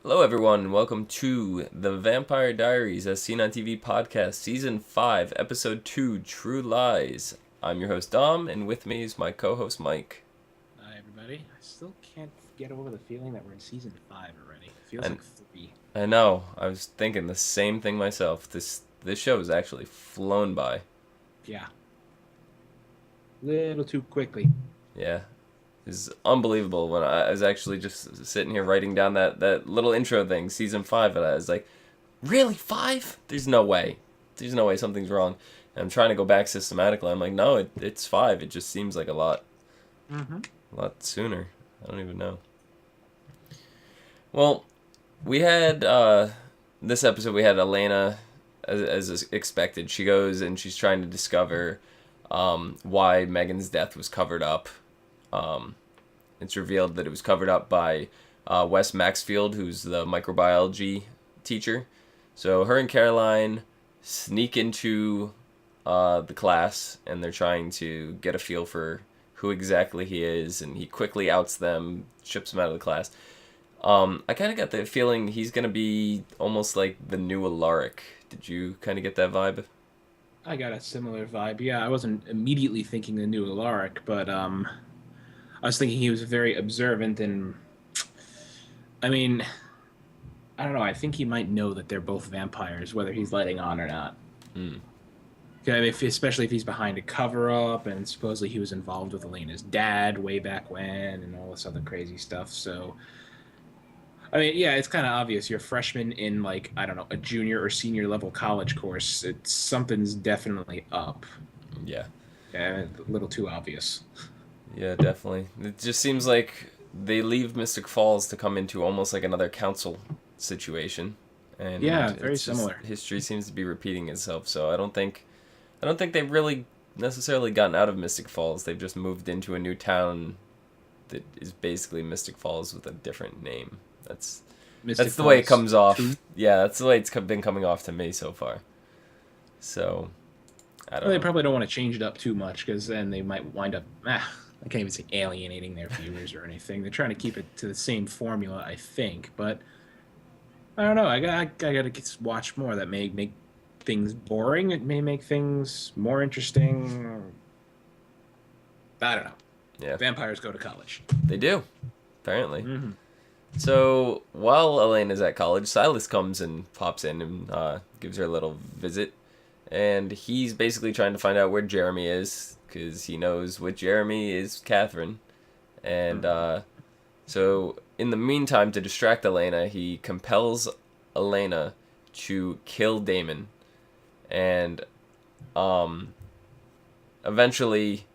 Hello, everyone, and welcome to the Vampire Diaries, as seen on TV podcast, Season 5, Episode 2, True Lies. I'm your host, Dom, and with me is my co-host, Mike. Hi, everybody. I still can't get over the feeling that we're in season 5 already. It feels And like 3. I know, I was thinking the same thing myself. This show has actually flown by. Yeah. Little too quickly. Yeah, it's unbelievable. When I was actually just sitting here writing down that little intro thing, Season 5, and I was like, really, 5? There's no way. There's no way something's wrong. And I'm trying to go back systematically. I'm like, no, it's 5. It just seems like a lot. Mm-hmm. A lot sooner. I don't even know. Well, we had this episode. We had Elena, as expected. She goes and she's trying to discover why Megan's death was covered up. It's revealed that it was covered up by Wes Maxfield, who's the microbiology teacher. So her and Caroline sneak into the class, and they're trying to get a feel for who exactly he is, and he quickly outs them, ships them out of the class. I kind of got the feeling he's going to be almost like the new Alaric. Did you kind of get that vibe? I got a similar vibe. Yeah, I wasn't immediately thinking the new Alaric, but I was thinking he was very observant and I mean, I don't know. I think he might know that they're both vampires, whether he's letting on or not. Hmm. Yeah, especially if he's behind a cover up, and supposedly he was involved with Elena's dad way back when, and all this other crazy stuff. So I mean, yeah, it's kind of obvious. You're a freshman in like I don't know a junior or senior level college course. It's something's definitely up. Yeah. Yeah, a little too obvious. Yeah, definitely. It just seems like they leave Mystic Falls to come into almost like another council situation, and Yeah, very it's just similar. history seems to be repeating itself. So I don't think they've really necessarily gotten out of Mystic Falls. They've just moved into a new town that is basically Mystic Falls with a different name. That's Mystic that's the way it Falls comes two. off. Yeah, that's the way it's been coming off to me so far. So I Well, don't they know. probably don't want to change it up too much because then they might wind up. I can't even say alienating their viewers or anything. They're trying to keep it to the same formula, I think. But I don't know. I got to watch more. That may make things boring. It may make things more interesting. I don't know. Yeah, Vampires go to college. they do apparently. Mm-hmm. So while Elena's at college, Silas comes and pops in and gives her a little visit, and he's basically trying to find out where Jeremy is because he knows with Jeremy is Catherine, and so in the meantime, to distract Elena, he compels Elena to kill Damon, and um, eventually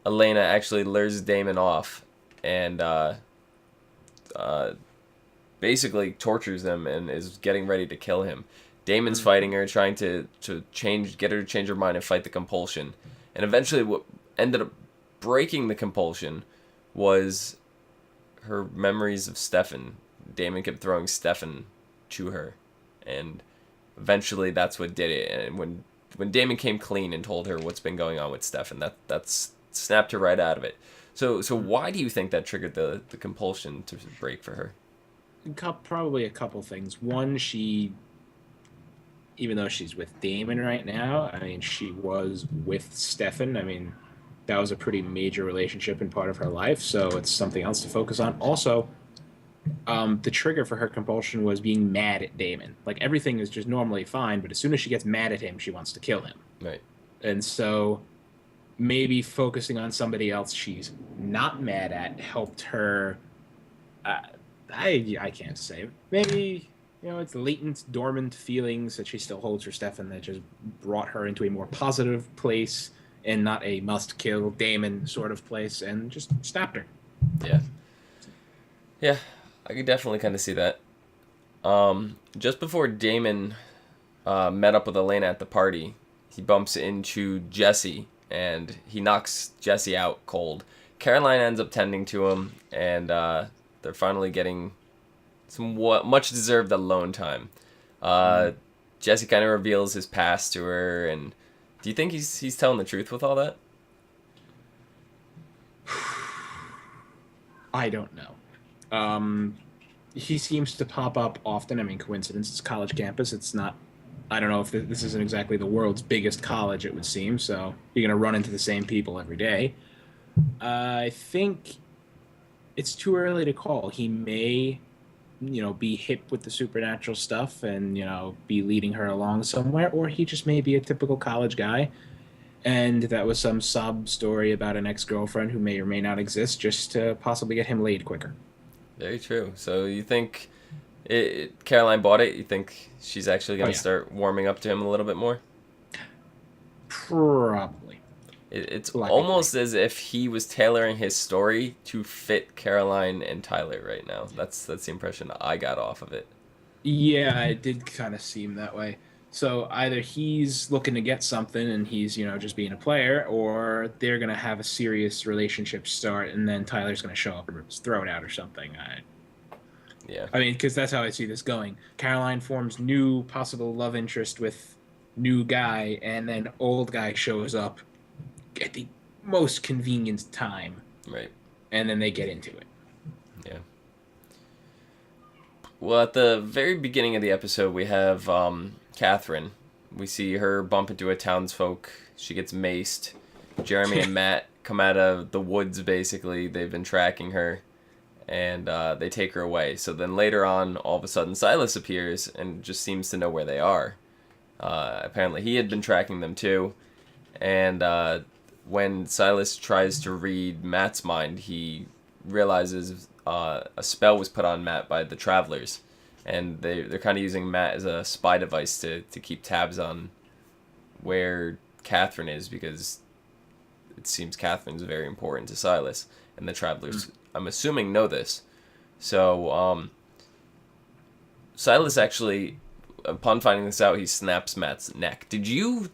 Elena actually lures Damon off, and uh, basically tortures him and is getting ready to kill him. Damon's Mm-hmm. fighting her, trying to get her to change her mind and fight the compulsion. And eventually, what ended up breaking the compulsion was her memories of Stefan. Damon kept throwing Stefan to her, and eventually, that's what did it. And when Damon came clean and told her what's been going on with Stefan, that's snapped her right out of it. So why do you think that triggered the compulsion to break for her? Probably a couple things. One, even though she's with Damon right now, I mean, she was with Stefan. I mean, that was a pretty major relationship and part of her life, so it's something else to focus on. Also, the trigger for her compulsion was being mad at Damon. Like everything is just normally fine, but as soon as she gets mad at him, she wants to kill him. Right. And so maybe focusing on somebody else she's not mad at helped her. Uh, I can't say. Maybe it's latent, dormant feelings that she still holds for Stefan that just brought her into a more positive place and not a must kill Damon sort of place, and just snapped her. Yeah. Yeah. I could definitely kind of see that. Just before Damon met up with Elena at the party, he bumps into Jesse and he knocks Jesse out cold. Caroline ends up tending to him, and they're finally getting some much deserved alone time. Uh, Mm. Jesse kind of reveals his past to her, and do you think he's telling the truth with all that? I don't know. Um, he seems to pop up often. I mean, coincidence, it's college campus. It's not, I don't know if this isn't exactly the world's biggest college, it would seem. So you're going to run into the same people every day. I think it's too early to call. He may, be hip with the supernatural stuff and, be leading her along somewhere, or he just may be a typical college guy. And that was some sob story about an ex girlfriend who may or may not exist just to possibly get him laid quicker. Very true. So you think Caroline bought it? You think she's actually Oh, going to yeah. start warming up to him a little bit more? Probably. It's Like I agree. almost as if he was tailoring his story to fit Caroline and Tyler right now. That's the impression I got off of it. Yeah, it did kind of seem that way. So either he's looking to get something and he's, just being a player, or they're going to have a serious relationship start and then Tyler's going to show up and rip his throat out or something. Yeah. I mean, because that's how I see this going. Caroline forms new possible love interest with new guy, and then old guy shows up at the most convenient time, Right. and then they get into it. Yeah. Well, at the very beginning of the episode, we have Catherine. We see her bump into a townsfolk. She gets maced. Jeremy and Matt come out of the woods, basically. They've been tracking her, and they take her away. So then later on, all of a sudden, Silas appears and just seems to know where they are. Apparently, he had been tracking them too. And when Silas tries to read Matt's mind, he realizes a spell was put on Matt by the Travelers, and they're kind of using Matt as a spy device to keep tabs on where Catherine is, because it seems Catherine's very important to Silas, and the Travelers, I'm assuming, know this. So Silas actually, upon finding this out, he snaps Matt's neck. Did you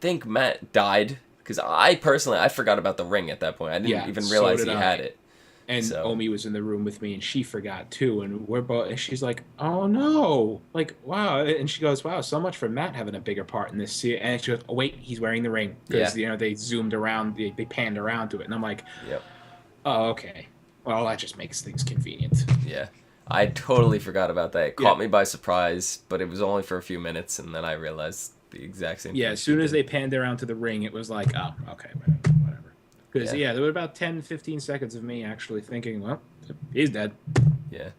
think Matt died? Because I personally, I forgot about the ring at that point. I didn't Yeah, even so realize did he I. had it. And So Omi was in the room with me, and she forgot too. And we're both, and she's like, "Oh no!" Like, wow. And she goes, "Wow, so much for Matt having a bigger part in this." And she goes, "Oh wait, he's wearing the ring," yeah, because they zoomed around, they panned around to it, and I'm like, yep, "Oh, okay. Well, that just makes things convenient." yeah. I totally forgot about that. It Yeah, caught me by surprise, but it was only for a few minutes, and then I realized the exact same yeah. thing As she soon as did. they panned around to the ring, it was like, "Oh, okay, whatever." Because Yeah, yeah, there were about 10, 15 seconds of me actually thinking, "Well, he's dead." yeah.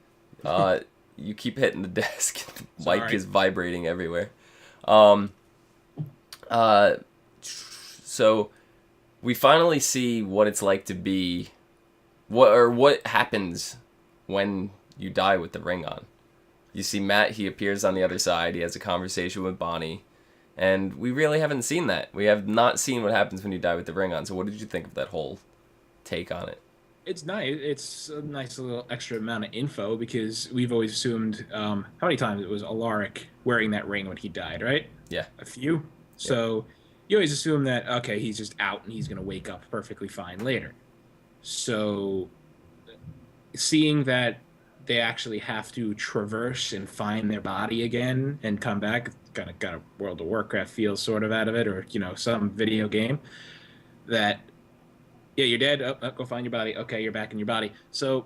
Uh, you keep hitting the desk. The mic Sorry. is vibrating everywhere. Um, uh, so we finally see what it's like to be what happens when you die with the ring on. You see Matt, he appears on the other side, he has a conversation with Bonnie, and we really haven't seen that. We have not seen what happens when you die with the ring on. So what did you think of that whole take on it? It's nice. It's a nice little extra amount of info because we've always assumed how many times it was Alaric wearing that ring when he died, right? Yeah. A few. Yep. So you always assume that okay, he's just out and he's gonna wake up perfectly fine later. So seeing that they actually have to traverse and find their body again and come back, kind of got a World of Warcraft feel sort of out of it, or some video game that yeah, you're dead. Go find your body. Okay, you're back in your body. So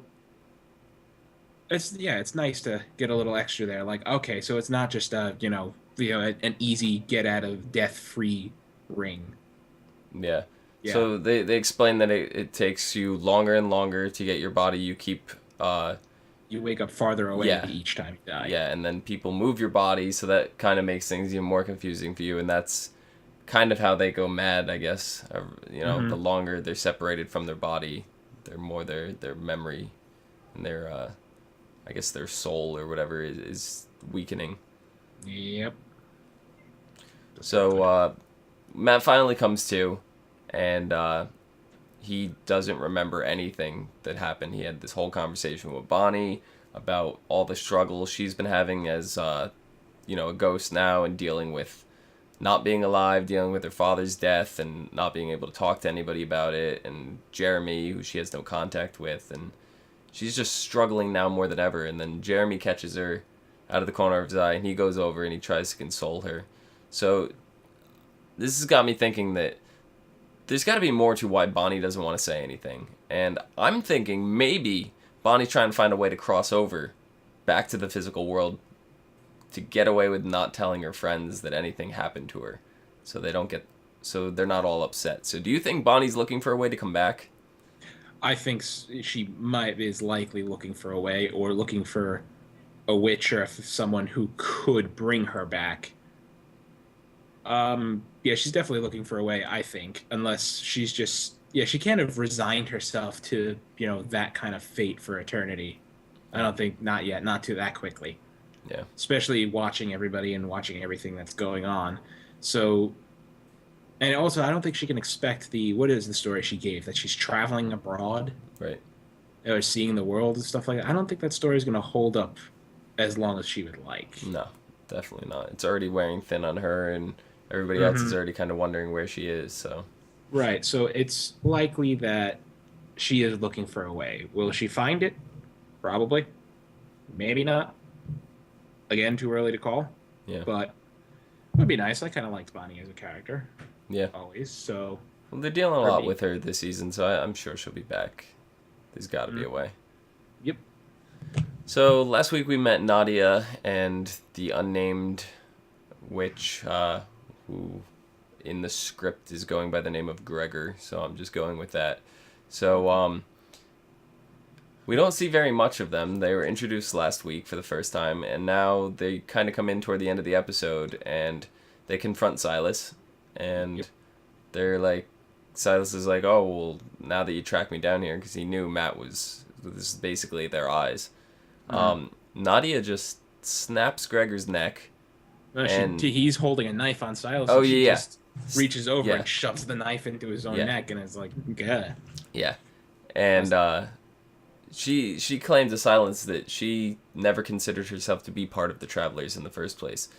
it's nice to get a little extra there. Like, okay, so it's not just an easy get out of death free ring. Yeah. Yeah, So they explain that it takes you longer and longer to get your body. You keep you wake up farther away yeah. each time you die. Yeah, and then people move your body, so that kind of makes things even more confusing for you, and that's kind of how they go mad, I guess. The Hmm. longer they're separated from their body, the more their memory and their I guess their soul or whatever is weakening. Yep. That's how I So put it. Matt finally comes to, and he doesn't remember anything that happened. He had this whole conversation with Bonnie about all the struggles she's been having as a ghost now, and dealing with not being alive, dealing with her father's death, and not being able to talk to anybody about it, and Jeremy, who she has no contact with, and she's just struggling now more than ever. And then Jeremy catches her out of the corner of his eye, and he goes over and he tries to console her. So this has got me thinking that there's got to be more to why Bonnie doesn't want to say anything. And I'm thinking maybe Bonnie's trying to find a way to cross over back to the physical world to get away with not telling her friends that anything happened to her, so they're not all upset. So do you think Bonnie's looking for a way to come back? I think she is likely looking for a way, or looking for a witch or someone who could bring her back. Yeah, she's definitely looking for a way, I think, unless she's just, yeah, she can't have resigned herself to, that kind of fate for eternity. I don't think, not yet, not too that quickly. Yeah. Especially watching everybody and watching everything that's going on. So, and also, I don't think she can expect what is the story she gave, that she's traveling abroad? Right. Or seeing the world and stuff like that. I don't think that story is going to hold up as long as she would like. No, definitely not. It's already wearing thin on her, and everybody else is already kind of wondering where she is, so. Right, so it's likely that she is looking for a way. Will she find it? Probably. Maybe not. Again, too early to call. Yeah. But it would be nice. I kind of liked Bonnie as a character. Yeah. Always, so. Well, they're dealing a lot with her this season, so I'm sure she'll be back. There's got to be a way. Yep. So last week we met Nadia and the unnamed witch, who in the script is going by the name of Gregor, so I'm just going with that. So we don't see very much of them. They were introduced last week for the first time, and now they kind of come in toward the end of the episode, and they confront Silas, and they're like, Silas is like, oh, well, now that you tracked me down here, because he knew Matt was basically their eyes. Nadia just snaps Gregor's neck. No, he's holding a knife on Silas. Oh, and she yeah. just reaches over and shoves the knife into his own neck, and it's like, God. Yeah. And she claims to Silas that she never considered herself to be part of the Travelers in the first place.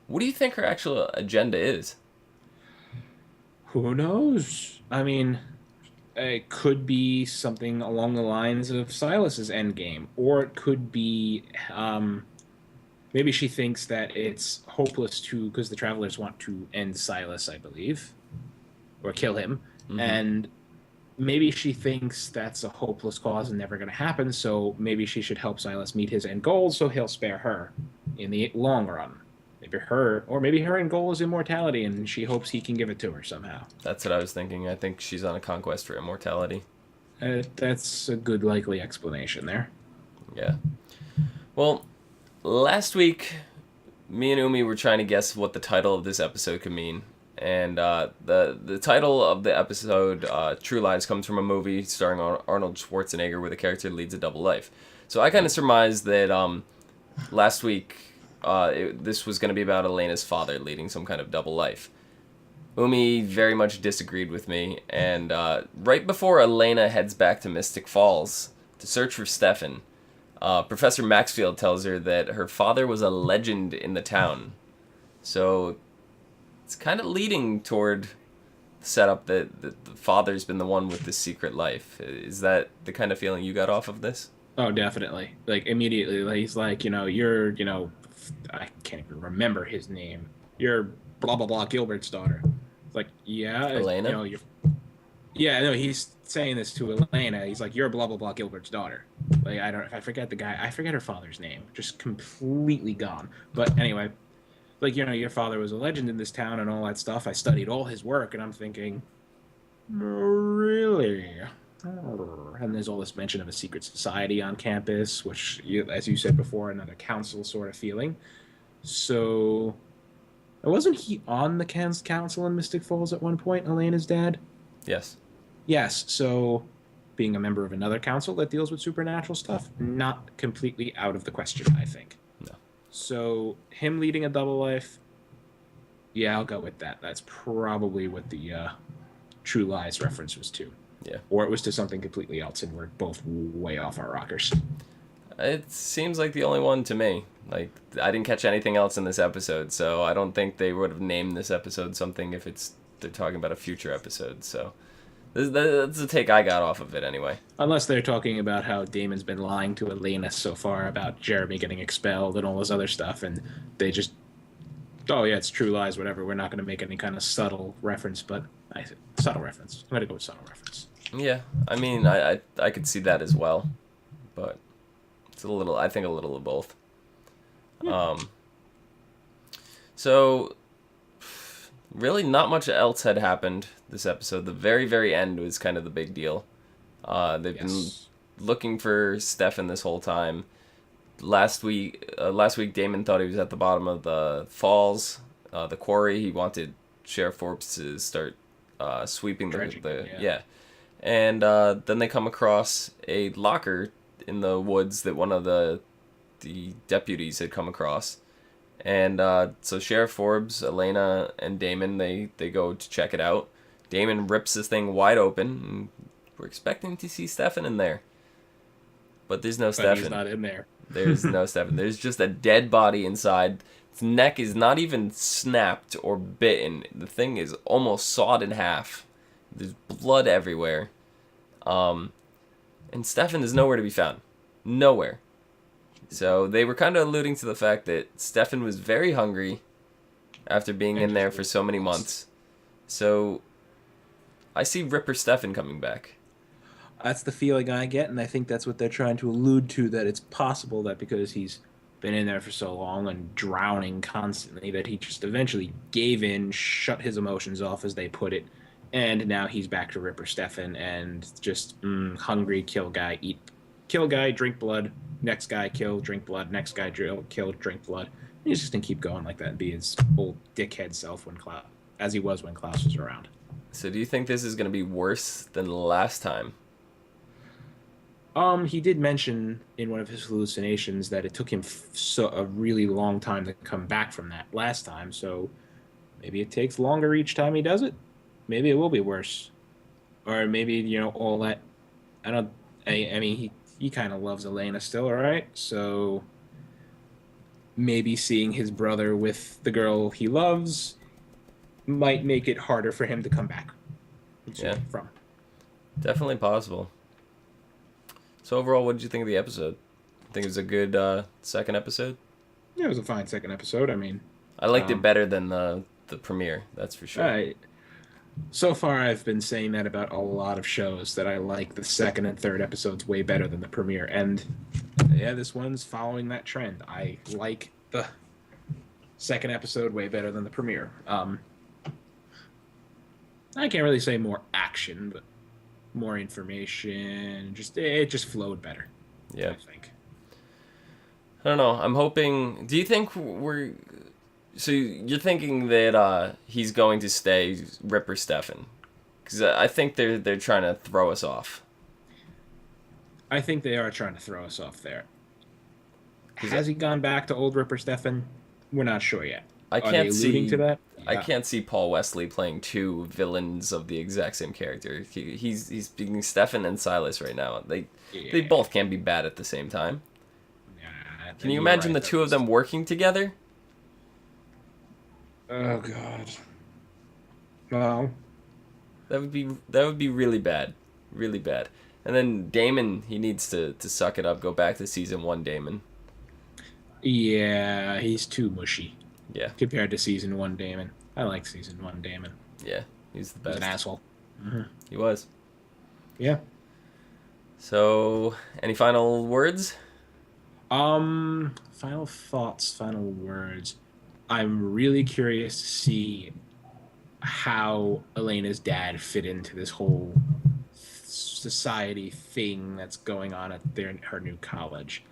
What do you think her actual agenda is? Who knows? I mean, it could be something along the lines of Silas's endgame, or it could be maybe she thinks that it's hopeless because the Travelers want to end Silas, I believe, or kill him, and maybe she thinks that's a hopeless cause and never going to happen. So maybe she should help Silas meet his end goal, so he'll spare her in the long run. Maybe her end goal is immortality, and she hopes he can give it to her somehow. That's what I was thinking. I think she's on a conquest for immortality. That's a good likely explanation there. Yeah. Well, last week, me and Umi were trying to guess what the title of this episode could mean. And the title of the episode, True Lies, comes from a movie starring Arnold Schwarzenegger where the character leads a double life. So I kind of surmised that last week this was going to be about Elena's father leading some kind of double life. Umi very much disagreed with me, and right before Elena heads back to Mystic Falls to search for Stefan, Professor Maxfield tells her that her father was a legend in the town. So it's kind of leading toward the setup that the father's been the one with the secret life. Is that the kind of feeling you got off of this? Oh, definitely. Like, immediately, he's like, you're, I can't even remember his name. You're blah, blah, blah, Gilbert's daughter. It's like, yeah. Elena? He's saying this to Elena. He's like, you're blah, blah, blah, Gilbert's daughter. Like, I forget her father's name. Just completely gone. But anyway, like, your father was a legend in this town and all that stuff. I studied all his work, and I'm thinking, really? And there's all this mention of a secret society on campus, which, as you said before, another council sort of feeling. So, wasn't he on the council in Mystic Falls at one point, Elena's dad? Yes. Yes, so being a member of another council that deals with supernatural stuff, not completely out of the question, I think. No. So, him leading a double life, yeah, I'll go with that. That's probably what the True Lies reference was to. Yeah. Or it was to something completely else, and we're both way off our rockers. It seems like the only one to me. Like, I didn't catch anything else in this episode, so I don't think they would have named this episode something if they're talking about a future episode. So that's the take I got off of it anyway. Unless they're talking about how Damon's been lying to Elena so far about Jeremy getting expelled and all this other stuff, and they just, oh yeah, it's True Lies, whatever. We're not going to make any kind of subtle reference, but subtle reference. I'm going to go with subtle reference. Yeah, I mean, I could see that as well, but It's a little, I think, a little of both. Yeah. So really, not much else had happened this episode. The very, very end was kind of the big deal. They've been Yes. looking for Stefan this whole time. Last week, Damon thought he was at the bottom of the falls, the quarry. He wanted Sheriff Forbes to start sweeping Dredging, the yeah. yeah, and then they come across a locker in the woods that one of the deputies had come across, and so Sheriff Forbes, Elena, and Damon they go to check it out. Damon rips this thing wide open. And we're expecting to see Stefan in there, but there's no But Stefan. he's not in there. There's no Stefan. There's just a dead body inside. Its neck is not even snapped or bitten. The thing is almost sawed in half. There's blood everywhere. And Stefan is nowhere to be found. Nowhere. So they were kind of alluding to the fact that Stefan was very hungry after being in there for so many months. So I see Ripper Stefan coming back. That's the feeling I get, and I think that's what they're trying to allude to, that it's possible that because he's been in there for so long and drowning constantly that he just eventually gave in, shut his emotions off, as they put it, and now he's back to Ripper Stefan and just hungry, kill guy, eat, kill guy, drink blood, next guy, kill, drink blood, next guy, drill, kill, drink blood. And he's just going to keep going like that and be his old dickhead self as he was when Klaus was around. So do you think this is going to be worse than the last time? He did mention in one of his hallucinations that it took him a really long time to come back from that last time. So maybe it takes longer each time he does it. Maybe it will be worse, or maybe all that. I don't. I mean, he kind of loves Elena still, all right? So maybe seeing his brother with the girl he loves might make it harder for him to come back. From. Definitely possible. So overall, what did you think of the episode? Think it was a good second episode? Yeah, it was a fine second episode. I mean, I liked it better than the premiere. That's for sure. So far, I've been saying that about a lot of shows, that I like the second and third episodes way better than the premiere. And yeah, this one's following that trend. I like the second episode way better than the premiere. I can't really say more action, but more information. It just flowed better. Yeah. I think. I don't know. I'm hoping. Do you think we're? So you're thinking that he's going to stay Ripper Stefan? Because I think they're trying to throw us off. I think they are trying to throw us off there. Has he gone back to old Ripper Stefan? We're not sure yet. I can't see to that. I can't see Paul Wesley playing two villains of the exact same character. He's being Stefan and Silas right now. They both can be bad at the same time. Yeah, Can you imagine the two of them working together? Oh God. No. That would be really bad. Really bad. And then Damon, he needs to suck it up, go back to season 1 Damon. Yeah, he's too mushy. Yeah. Compared to season 1 Damon. I like season 1 Damon. Yeah, he's the best. He's an asshole. Mm-hmm. He was. Yeah. So, any final words? Final thoughts, final words. I'm really curious to see how Elena's dad fit into this whole society thing that's going on at her new college.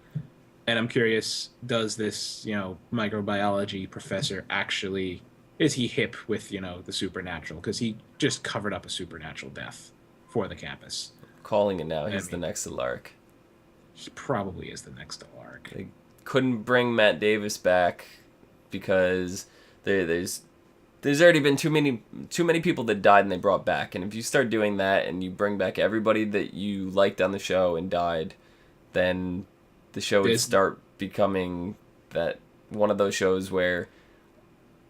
And I'm curious, does this, microbiology professor actually, is he hip with, the supernatural? Because he just covered up a supernatural death for the campus. Calling it now. He's the next Alaric. He probably is the next Alaric. They couldn't bring Matt Davis back because there's already been too many people that died and they brought back. And if you start doing that and you bring back everybody that you liked on the show and died, then the show would start becoming that one of those shows where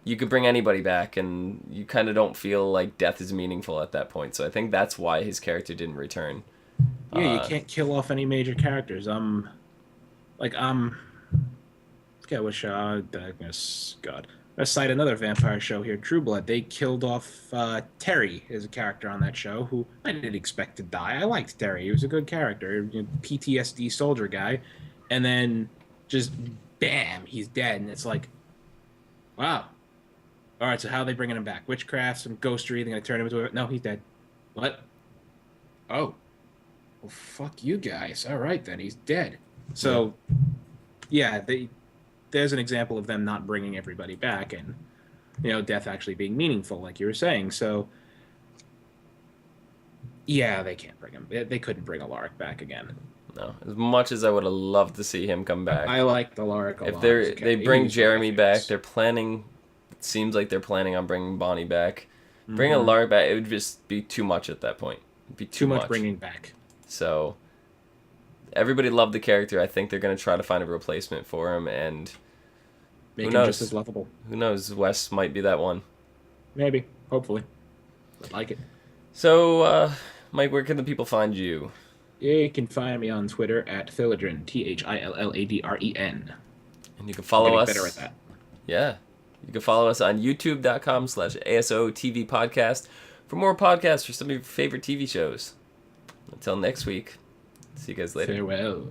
you could bring anybody back and you kind of don't feel like death is meaningful at that point. So I think that's why his character didn't return. Yeah, you can't kill off any major characters. Forget what show. God. Let's cite another vampire show here, True Blood. They killed off Terry as a character on that show, who I didn't expect to die. I liked Terry. He was a good character, PTSD soldier guy. and then just bam, he's dead, and it's like, wow. All right, so how are they bringing him back? Witchcraft, some ghostery. They're gonna turn him into a... No, he's dead. What? Oh, well, fuck you guys. All right, then he's dead. So, yeah, there's an example of them not bringing everybody back, and death actually being meaningful, like you were saying. So, yeah, they can't bring him. They couldn't bring Alaric back again. No, as much as I would have loved to see him come back. I like Alaric a lot. If they bring Jeremy back, they're planning. It seems like they're planning on bringing Bonnie back. Bringing Alaric back, it would just be too much at that point. It'd be too much bringing back. So, everybody loved the character. I think they're gonna try to find a replacement for him, and make who him knows? just as lovable. Who knows? Wes might be that one. Maybe, hopefully, I'd like it. So, Mike, where can the people find you? You can find me on Twitter at Thilladren, Thilladren. And you can follow us. Better at that. Yeah. You can follow us on youtube.com/ASOTV podcast for more podcasts for some of your favorite TV shows. Until next week, see you guys later. Farewell.